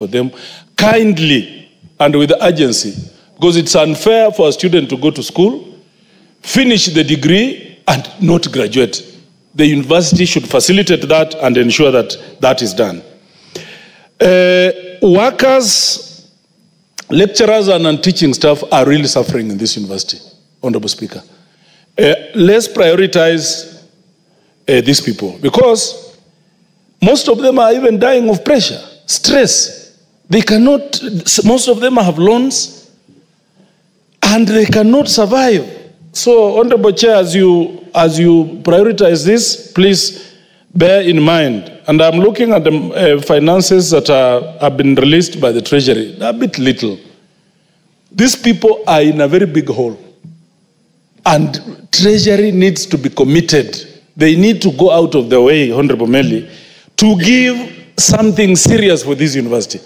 for them kindly and with urgency, because it's unfair for a student to go to school, finish the degree, and not graduate. The university should facilitate that and ensure that that is done. Workers, lecturers, and teaching staff are really suffering in this university, Honorable Speaker. Let's prioritize these people, because most of them are even dying of pressure, stress. They cannot, most of them have loans, and they cannot survive. So, Honorable Chair, as you prioritize this, please bear in mind. And I'm looking at the finances that have been released by the Treasury. They're a bit little. These people are in a very big hole. And Treasury needs to be committed. They need to go out of the way, Honorable Meli, to give something serious for this university.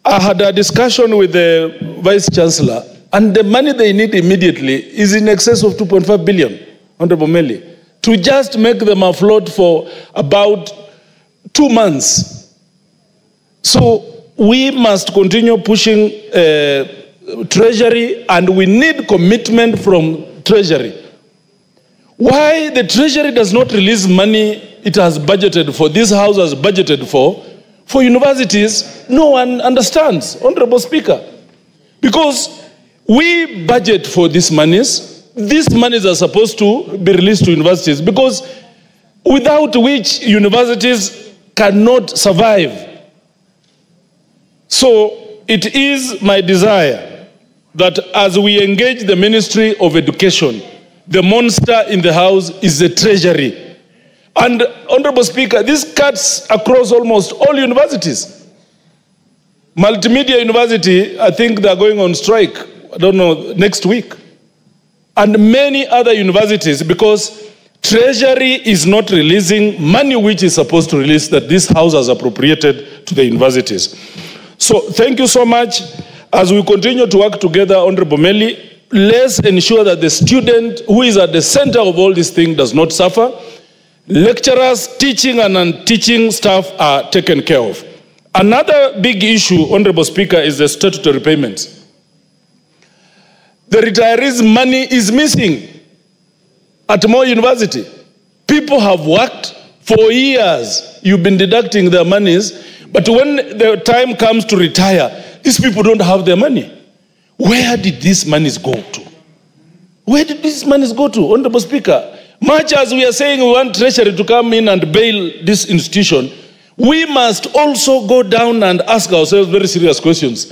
I had a discussion with the Vice Chancellor, and the money they need immediately is in excess of 2.5 billion, Honorable Meli, to just make them afloat for about 2 months. So we must continue pushing Treasury, and we need commitment from Treasury. Why the Treasury does not release money it has budgeted for, this House has budgeted for universities, no one understands, Honorable Speaker. Because we budget for these monies are supposed to be released to universities, because without which universities cannot survive. So it is my desire that as we engage the Ministry of Education, the monster in the House is the Treasury. And, Honorable Speaker, this cuts across almost all universities. Multimedia University, I think they're going on strike, I don't know, next week. And many other universities, because Treasury is not releasing money which is supposed to release, that this House has appropriated to the universities. So thank you so much. As we continue to work together, Honorable Meli, let's ensure that the student who is at the center of all these things does not suffer. Lecturers, teaching and non-teaching staff are taken care of. Another big issue, Honorable Speaker, is the statutory payments. The retirees' money is missing at Moi University. People have worked for years. You've been deducting their monies, but when the time comes to retire, these people don't have their money. Where did these monies go to? Where did these monies go to, Honorable Speaker? Much as we are saying we want Treasury to come in and bail this institution, we must also go down and ask ourselves very serious questions.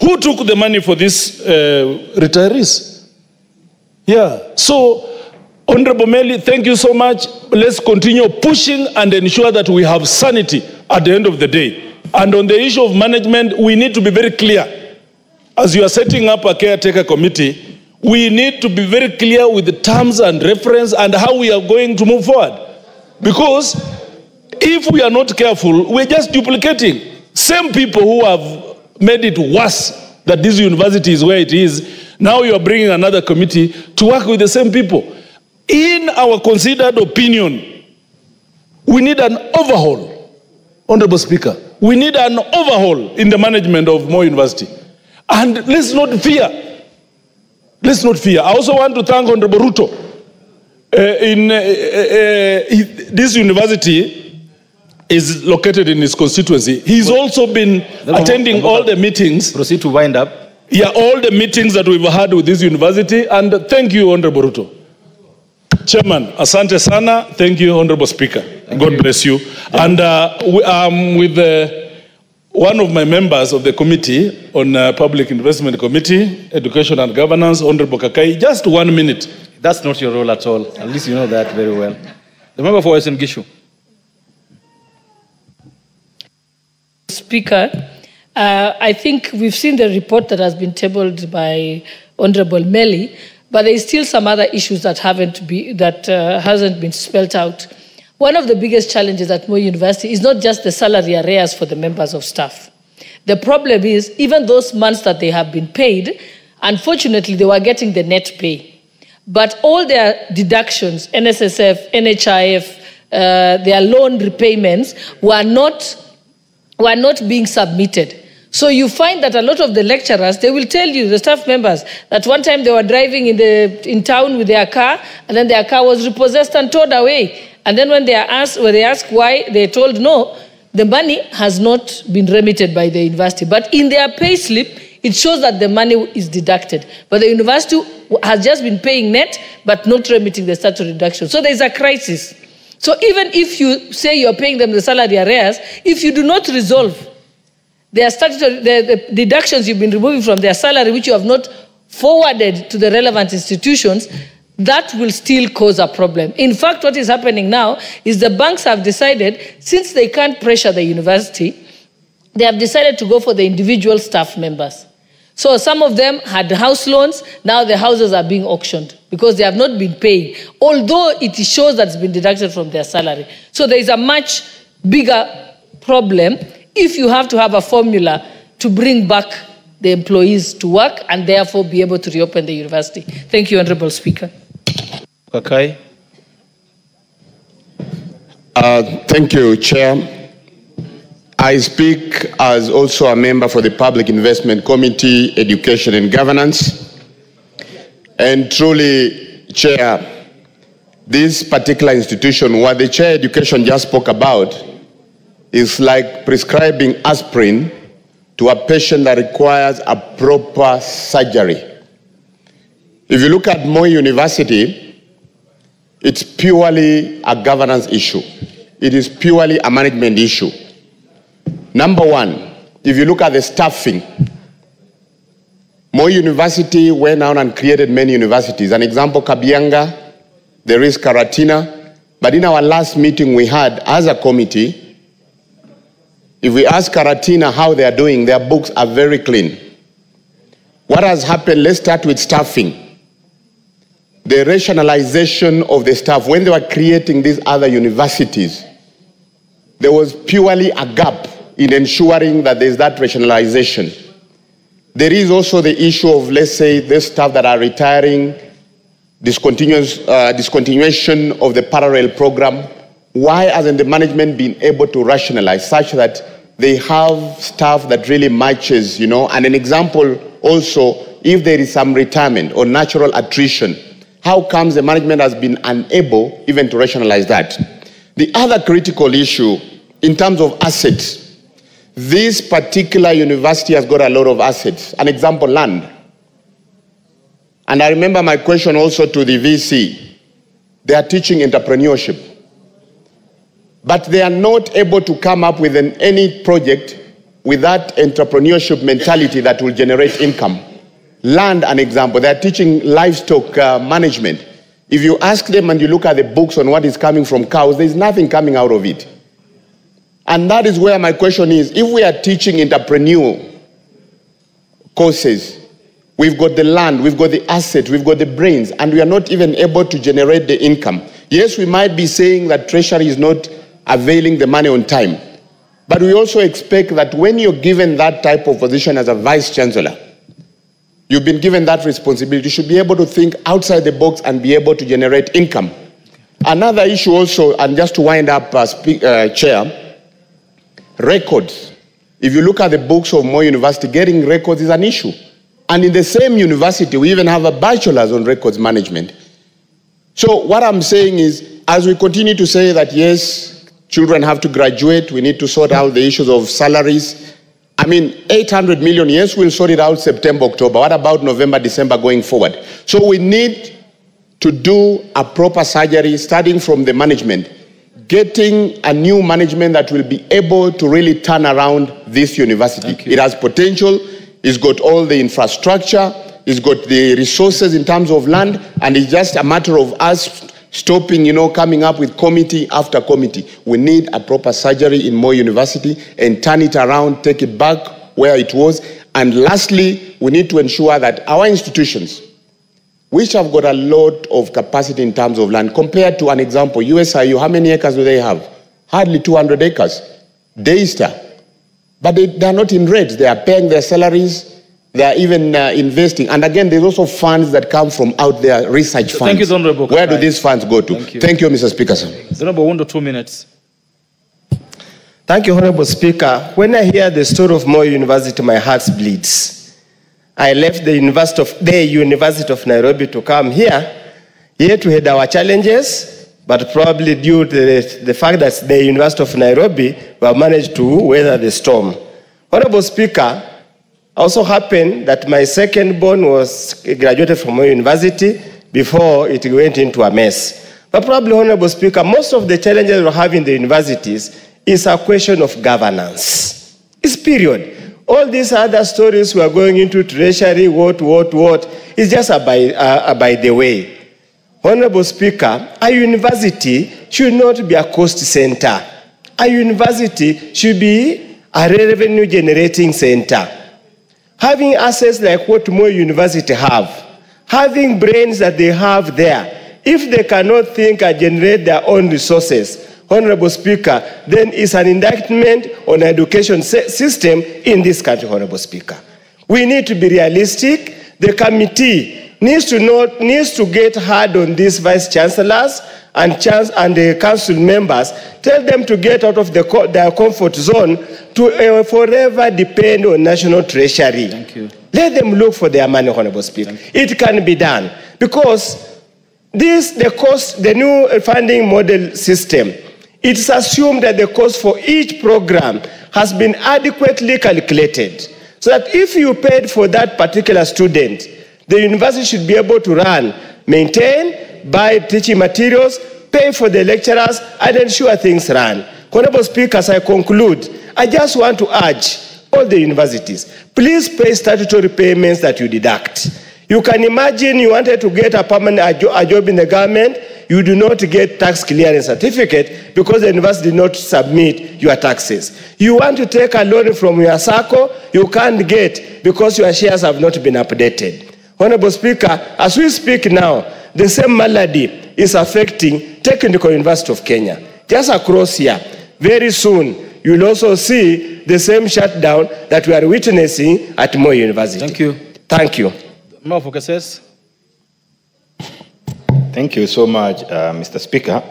Who took the money for these retirees? Yeah. So, Honorable Meli, thank you so much. Let's continue pushing and ensure that we have sanity at the end of the day. And on the issue of management, we need to be very clear. As you are setting up a caretaker committee, we need to be very clear with the terms and reference and how we are going to move forward. Because if we are not careful, we're just duplicating. Same people who have made it worse that this university is where it is, now you are bringing another committee to work with the same people. In our considered opinion, we need an overhaul, Honorable Speaker. We need an overhaul in the management of Moi University. And let's not fear. Let's not fear. I also want to thank Honorable Ruto. This university is located in his constituency. He's also been attending all the meetings. Proceed to wind up. Yeah, all the meetings that we've had with this university. And thank you, Honorable Ruto. Chairman, asante sana. Thank you, Honorable Speaker. God bless you. And I'm with one of my members of the committee on Public Investment Committee, Education and Governance, Honorable Kakai. Just 1 minute. That's not your role at all. At least you know that very well. The member for Western Gishu. Speaker, I think we've seen the report that has been tabled by Honorable Meli, but there is still some other issues that hasn't been spelled out. One of the biggest challenges at Moi University is not just the salary arrears for the members of staff. The problem is, even those months that they have been paid, unfortunately, they were getting the net pay. But all their deductions, NSSF, NHIF, their loan repayments were not were not being submitted. So you find that a lot of the lecturers, they will tell you, the staff members, that one time they were driving in town with their car, and then their car was repossessed and towed away. And then when they ask why, they're told, no, the money has not been remitted by the university. But in their pay slip, it shows that the money is deducted. But the university has just been paying net, but not remitting the statutory deduction. So there's a crisis. So even if you say you're paying them the salary arrears, if you do not resolve their statutory, the deductions you've been removing from their salary, which you have not forwarded to the relevant institutions, that will still cause a problem. In fact, what is happening now is the banks have decided, since they can't pressure the university, they have decided to go for the individual staff members. So some of them had house loans, now the houses are being auctioned because they have not been paying, although it shows that it's been deducted from their salary. So there is a much bigger problem if you have to have a formula to bring back the employees to work and therefore be able to reopen the university. Thank you, Honorable Speaker. Kakai. Thank you, Chair. I speak as also a member for the Public Investment Committee, Education and Governance. And truly, Chair, this particular institution, what the Chair Education just spoke about, is like prescribing aspirin to a patient that requires a proper surgery. If you look at Moi University, it's purely a governance issue. It is purely a management issue. Number one, if you look at the staffing, Moi University went out and created many universities. An example, Kabianga, there is Karatina. But in our last meeting we had as a committee, if we ask Karatina how they are doing, their books are very clean. What has happened? Let's start with staffing. The rationalization of the staff, when they were creating these other universities, there was purely a gap in ensuring that there's that rationalization. There is also the issue of, let's say, the staff that are retiring, discontinuation of the parallel program. Why hasn't the management been able to rationalize such that they have staff that really matches, you know? And an example also, if there is some retirement or natural attrition, how comes the management has been unable even to rationalize that? The other critical issue in terms of assets, this particular university has got a lot of assets. An example, land. And I remember my question also to the VC. They are teaching entrepreneurship. But they are not able to come up with any project with that entrepreneurship mentality that will generate income. Land, an example. They are teaching livestock management. If you ask them and you look at the books on what is coming from cows, there's nothing coming out of it. And that is where my question is, if we are teaching entrepreneur courses, we've got the land, we've got the assets, we've got the brains, and we are not even able to generate the income. Yes, we might be saying that Treasury is not availing the money on time, but we also expect that when you're given that type of position as a Vice Chancellor, you've been given that responsibility, you should be able to think outside the box and be able to generate income. Another issue also, and just to wind up, Chair, records. If you look at the books of Moi University, getting records is an issue. And in the same university, we even have a bachelor's on records management. So what I'm saying is, as we continue to say that, yes, children have to graduate, we need to sort out the issues of salaries. I mean, 800 million, yes, we'll sort it out September, October. What about November, December going forward? So we need to do a proper surgery, starting from the management, getting a new management that will be able to really turn around this university. It has potential, it's got all the infrastructure, it's got the resources in terms of land, and it's just a matter of us stopping, you know, coming up with committee after committee. We need a proper surgery in Moi University and turn it around, take it back where it was. And lastly, we need to ensure that our institutions, which have got a lot of capacity in terms of land, compared to an example, USIU, how many acres do they have? Hardly 200 acres. Daystar. But they're not in rates. They are paying their salaries. They are even investing. And again, there's also funds that come from out there, research funds. Thank you, Honorable. Where do these funds go to? Thank you, Mr. Speaker. Sir. Honorable, 1 to 2 minutes. Thank you, Honorable Speaker. When I hear the story of Moi University, my heart bleeds. I left the University of Nairobi to come here to head our challenges, but probably due to the fact that the University of Nairobi, we have managed to weather the storm. Honorable Speaker, also happened that my second born was graduated from Moi University before it went into a mess. But probably, Honorable Speaker, most of the challenges we have in the universities is a question of governance. It's period. All these other stories we are going into treasury, what, is just by the way. Honorable Speaker, a university should not be a cost center. A university should be a revenue generating center. Having assets like what Moi University have, having brains that they have there, if they cannot think and generate their own resources, Honorable Speaker, then it's an indictment on the education system in this country, Honorable Speaker. We need to be realistic. The committee needs to get hard on these vice chancellors and the council members. Tell them to get out of their comfort zone to forever depend on national treasury. Thank you. Let them look for their money, Honorable Speaker. It can be done because the new funding model system, it's assumed that the cost for each program has been adequately calculated. So that if you paid for that particular student, the university should be able to run, maintain, buy teaching materials, pay for the lecturers, and ensure things run. Honorable Speaker, as I conclude, I just want to urge all the universities, please pay statutory payments that you deduct. You can imagine you wanted to get a permanent job in the government, you do not get tax clearance certificate because the university did not submit your taxes. You want to take a loan from your SACCO, you can't get because your shares have not been updated. Honorable Speaker, as we speak now, the same malady is affecting Technical University of Kenya. Just across here, very soon, you'll also see the same shutdown that we are witnessing at Moi University. Thank you. Thank you. Thank you so much, Mr. Speaker.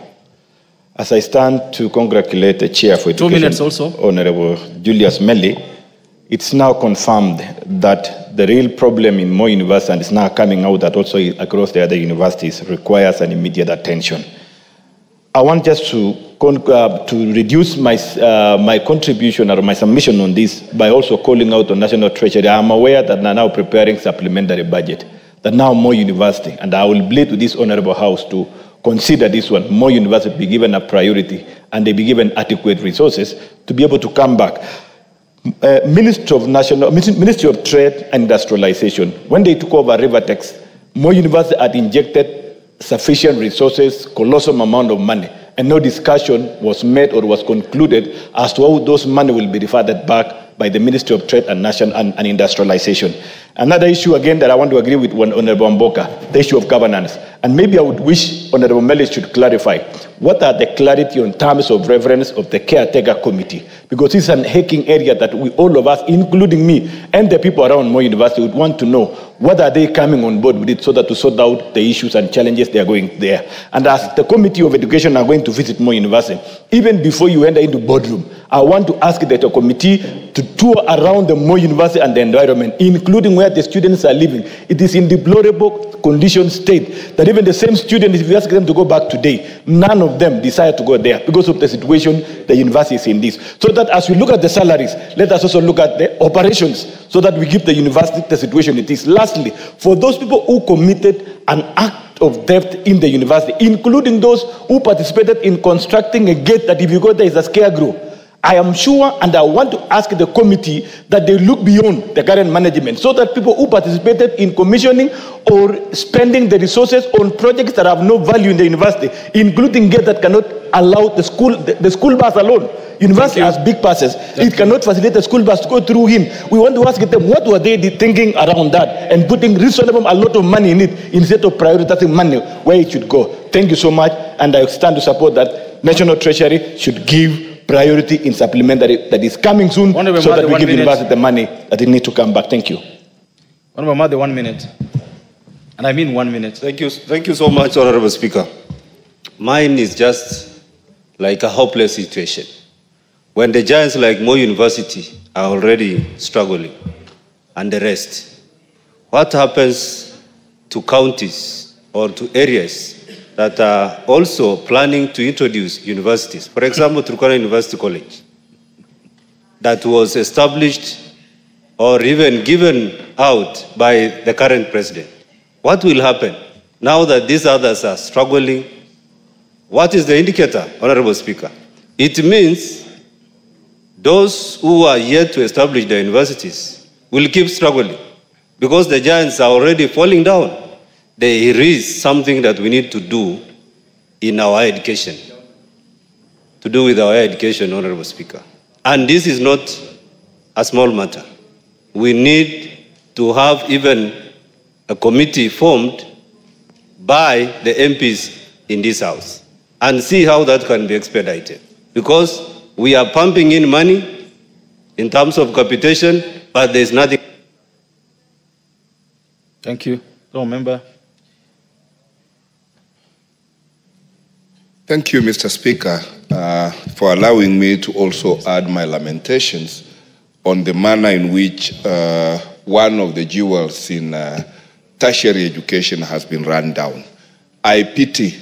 As I stand to congratulate the Chair for Education, 2 minutes also. Honorable Julius Melli, it's now confirmed that the real problem in Moi University, and it's now coming out that also across the other universities, requires an immediate attention. I want just to reduce my contribution or my submission on this by also calling out on National Treasury. I am aware that they are now preparing supplementary budget. That now Moi University, and I will plead to this Honorable House to consider this one, Moi University be given a priority and they be given adequate resources to be able to come back. Ministry of Trade and Industrialization, when they took over Rivertex, Moi University had injected sufficient resources, colossal amount of money, and no discussion was made or was concluded as to how those money will be reverted back by the Ministry of Trade and Industrialization. Another issue again that I want to agree with Honorable Mboka, the issue of governance. And maybe I would wish Honorable Melli should clarify what are the clarity on terms of reference of the caretaker committee, because it's an hacking area that all of us, including me and the people around Moi University, would want to know what are they coming on board with it so that to sort out the issues and challenges they are going there. And as the Committee of Education are going to visit Moi University, even before you enter into boardroom, I want to ask the committee to tour around the Moi University and the environment, including where the students are living. It is in deplorable condition state that even the same students, if you ask them to go back today, none of them desire to go there because of the situation the university is in this. So that as we look at the salaries, let us also look at the operations so that we give the university the situation it is. Lastly, for those people who committed an act of theft in the university, including those who participated in constructing a gate that if you go there is a scarecrow, I am sure, and I want to ask the committee that they look beyond the current management so that people who participated in commissioning or spending the resources on projects that have no value in the university, including gates that cannot allow the school bus alone. University has big buses. It cannot facilitate the school bus to go through him. We want to ask them what were they thinking around that and putting reasonable a lot of money in it instead of prioritizing money where it should go. Thank you so much, and I stand to support that National Treasury should give priority in supplementary that is coming soon so that we give university the money that it needs to come back. Thank you. Honorable Mother, 1 minute. And I mean 1 minute. Thank you so much, Honorable Speaker. Mine is just like a hopeless situation. when the giants like Moi University are already struggling and the rest, what happens to counties or to areas that are also planning to introduce universities? For example, Turkana University College, that was established or even given out by the current president. What will happen now that these others are struggling? What is the indicator, Honorable Speaker? It means those who are yet to establish the universities will keep struggling because the giants are already falling down. There is something that we need to do in our education, to do with our education, Honorable Speaker. And this is not a small matter. We need to have even a committee formed by the MPs in this House and see how that can be expedited. Because we are pumping in money in terms of capitation, but there's nothing. Thank you. Member. Thank you, Mr. Speaker, for allowing me to also add my lamentations on the manner in which one of the jewels in tertiary education has been run down. I pity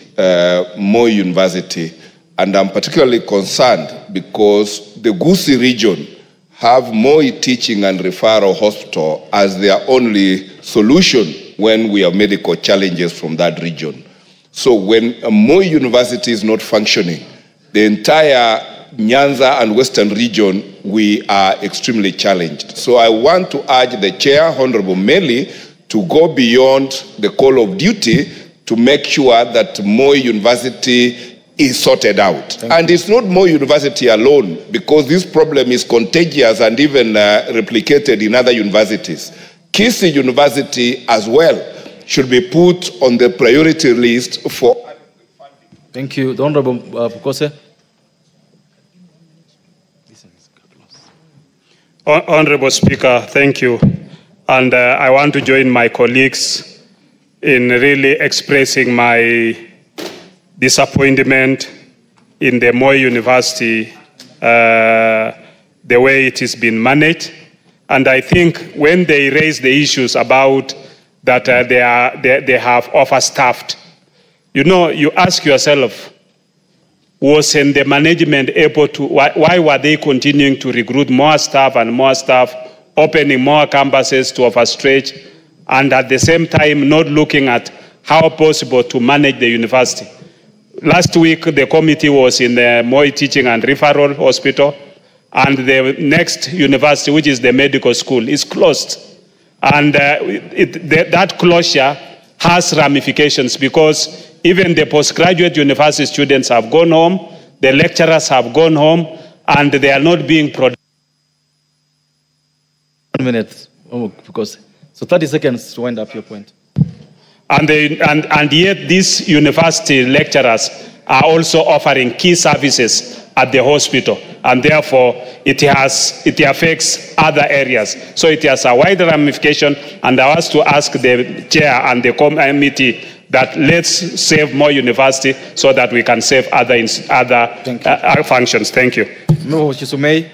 Moi University, and I'm particularly concerned because the Gusii region have Moi Teaching and Referral Hospital as their only solution when we have medical challenges from that region. So when Moi University is not functioning, the entire Nyanza and Western region, we are extremely challenged. So I want to urge the Chair, Honorable Meli, to go beyond the call of duty to make sure that Moi University is sorted out. And it's not Moi University alone, because this problem is contagious and even replicated in other universities. Kisii University as well should be put on the priority list for funding. Thank you. The Honorable Pukose. Honorable Speaker, thank you. And I want to join my colleagues in really expressing my disappointment in the Moi University, the way it has been managed. And I think when they raise the issues about that they have overstaffed, you know, you ask yourself, wasn't the management able to, why were they continuing to recruit more staff, opening more campuses to overstretch, and at the same time not looking at how possible to manage the university? Last week, the committee was in the Moi Teaching and Referral Hospital, and the next university, which is the medical school, is closed. And that closure has ramifications because even the postgraduate university students have gone home, the lecturers have gone home, and they are not being productive. 1 minute, because so 30 seconds to wind up your point. And yet these university lecturers are also offering key services at the hospital, and therefore it affects other areas. So it has a wide ramification, and I was to ask the chair and the committee that let's save Moi University so that we can save other functions. Thank you. No, Chisumei.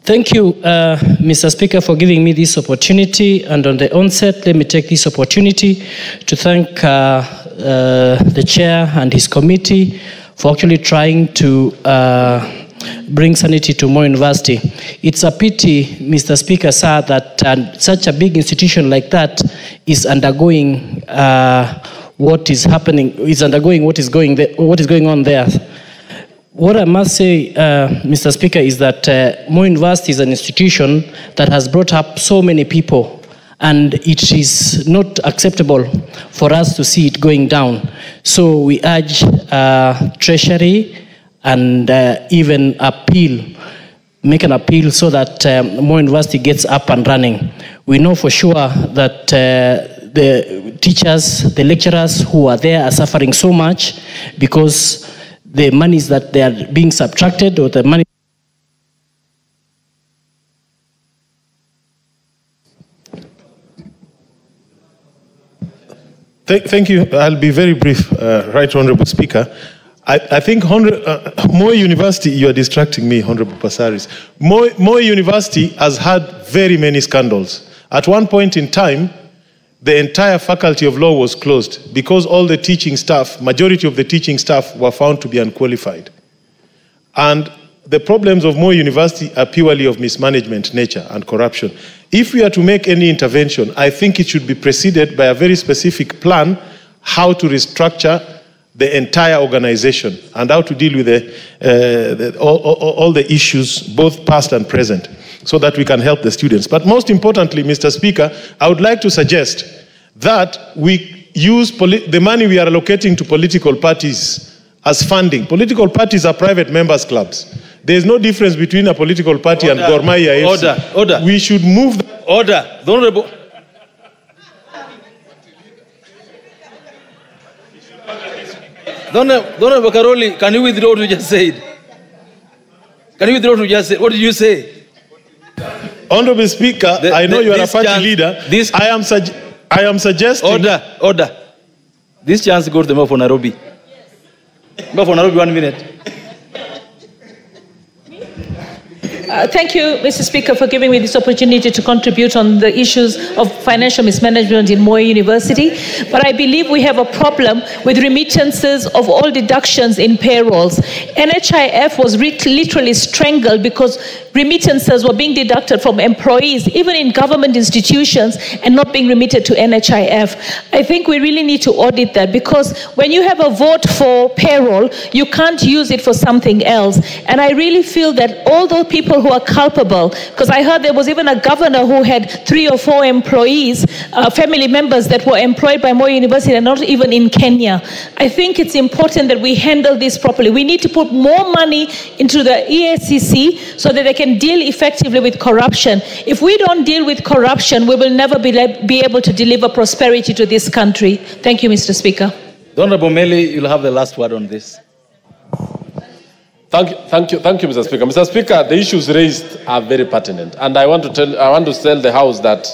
Thank you, Mr. Speaker, for giving me this opportunity. And on the onset, let me take this opportunity to thank the chair and his committee for actually trying to bring sanity to Moi University. It's a pity, Mr. Speaker, sir, that such a big institution like that is undergoing what is happening, is undergoing what is going on there. What I must say, Mr. Speaker, is that Moi University is an institution that has brought up so many people, and it is not acceptable for us to see it going down. So we urge Treasury and even make an appeal so that Moi University gets up and running. We know for sure that the teachers, the lecturers who are there are suffering so much because the monies that they are being subtracted, or the money. Thank you. I'll be very brief, Right Honorable Speaker. I think Moi University, you are distracting me, Honorable Pasaris. Moi University has had very many scandals. At one point in time, the entire faculty of law was closed because all the teaching staff, majority of the teaching staff were found to be unqualified. And the problems of Moi University are purely of mismanagement nature and corruption. If we are to make any intervention, I think it should be preceded by a very specific plan how to restructure the entire organization and how to deal with all the issues, both past and present, so that we can help the students. But most importantly, Mr. Speaker, I would like to suggest that we use the money we are allocating to political parties as funding. Political parties are private members' clubs. There is no difference between a political party and Gor Mahia FC. Order. We should move... Order. The Honorable... Honorable Karoli, can you withdraw what you just said? Can you withdraw what you just said? What did you say? Honorable Speaker, I know you are a party leader. I am suggesting... Order. This chance goes to the member for Nairobi. Member for Nairobi, 1 minute. Thank you, Mr. Speaker, for giving me this opportunity to contribute on the issues of financial mismanagement in Moi University. But I believe we have a problem with remittances of all deductions in payrolls. NHIF was literally strangled because remittances were being deducted from employees, even in government institutions, and not being remitted to NHIF. I think we really need to audit that, because when you have a vote for payroll, you can't use it for something else. And I really feel that all those people who are culpable, because I heard there was even a governor who had 3 or 4 employees, family members that were employed by Moi University and not even in Kenya. I think it's important that we handle this properly. We need to put more money into the EACC so that they can deal effectively with corruption. If we don't deal with corruption, we will never be able to deliver prosperity to this country. Thank you, Mr. Speaker. The Honorable Meli, you'll have the last word on this. Thank you, Mr. Speaker. Mr. Speaker, the issues raised are very pertinent, and I want to tell the House that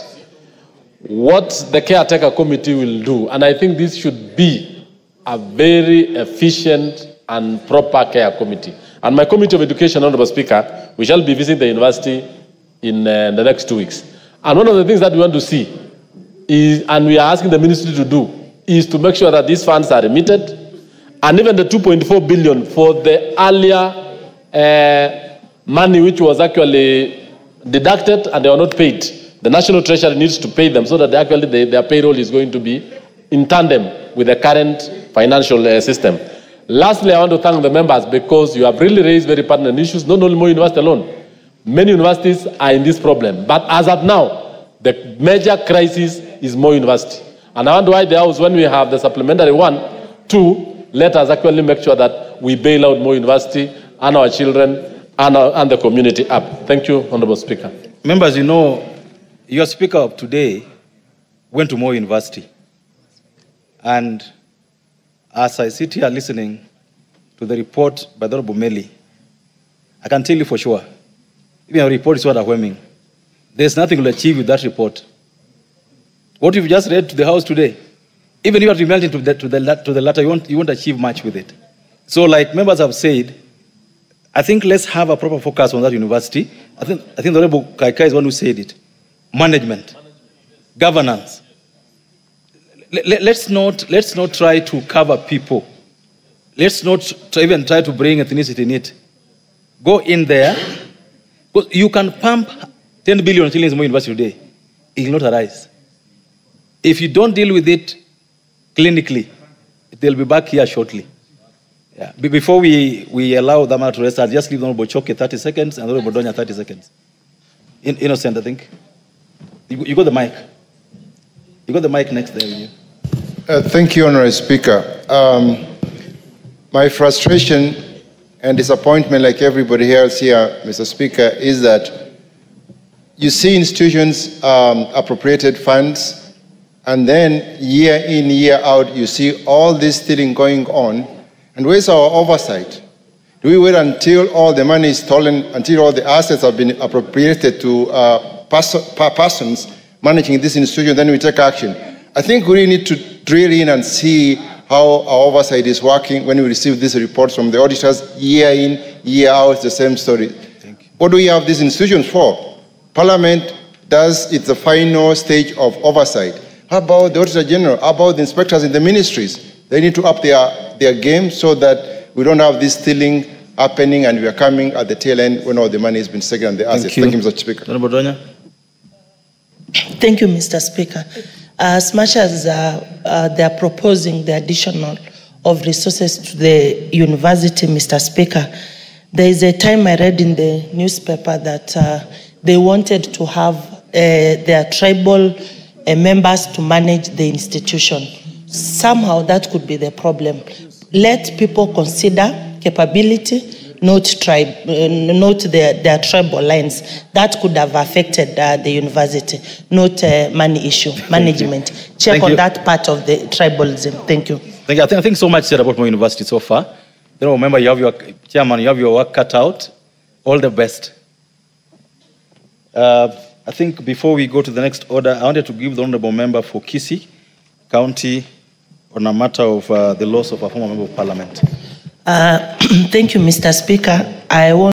what the caretaker committee will do, and I think this should be a very efficient and proper care committee. And my Committee of Education, Honorable Speaker, we shall be visiting the university in the next 2 weeks. And one of the things that we want to see is, and we are asking the ministry to do, is to make sure that these funds are remitted. And even the 2.4 billion for the earlier money which was actually deducted and they were not paid, the National Treasury needs to pay them so that their payroll is going to be in tandem with the current financial system. Lastly, I want to thank the members because you have really raised very pertinent issues, not only Moi University alone. Many universities are in this problem. But as of now, the major crisis is Moi University. And I want to urge the House, when we have the supplementary one, to let us actually make sure that we bail out Moi University and our children and the community up. Thank you, Honorable Speaker. Members, you know, your speaker of today went to Moi University. And as I sit here listening to the report by the Honorable Meli, I can tell you for sure, even our report is overwhelming. There's nothing to achieve with that report. What you've just read to the House today, even if you are to melt into the latter, you won't achieve much with it. So like members have said, I think let's have a proper focus on that university. I think the Honorable Kaikai is one who said it. Management, governance. Let's not try to cover people. Let's not even try to bring ethnicity in it. Go in there. Because you can pump 10 billion shillings in Moi University today. It will not arise. If you don't deal with it clinically, they'll be back here shortly. Yeah. Before we allow them to rest, I'll just give the Honorable Choke 30 seconds and the Honorable Donya 30 seconds. Innocent, I think. You got the mic. You got the mic next there with you. Thank you, Honorable Speaker. My frustration and disappointment, like everybody else here, Mr. Speaker, is that you see institutions appropriated funds, and then year in, year out, you see all this stealing going on. And where's our oversight? Do we wait until all the money is stolen, until all the assets have been appropriated to persons managing this institution, then we take action? I think we really need to drill in and see how our oversight is working when we receive these reports from the auditors year in, year out, the same story. What do we have these institutions for? Parliament does it's the final stage of oversight. How about the Auditor General? How about the inspectors in the ministries? They need to up their game so that we don't have this stealing happening and we are coming at the tail end when all the money has been taken and the assets. Thank you, Mr. Speaker. Thank you, Mr. Speaker. As much as they are proposing the additional of resources to the university, Mr. Speaker, there is a time I read in the newspaper that they wanted to have their tribal members to manage the institution. Somehow that could be the problem. Let people consider capability, not their tribal lines. That could have affected the university, not money issue, management. Check on that part of the tribalism. Thank you. Thank you. I think so much said about Moi University so far. You know, remember, you have your chairman, you have your work cut out. All the best. I think before we go to the next order, I wanted to give the honorable member for Kisii County on a matter of the loss of a former member of parliament. Thank you, Mr. Speaker. I want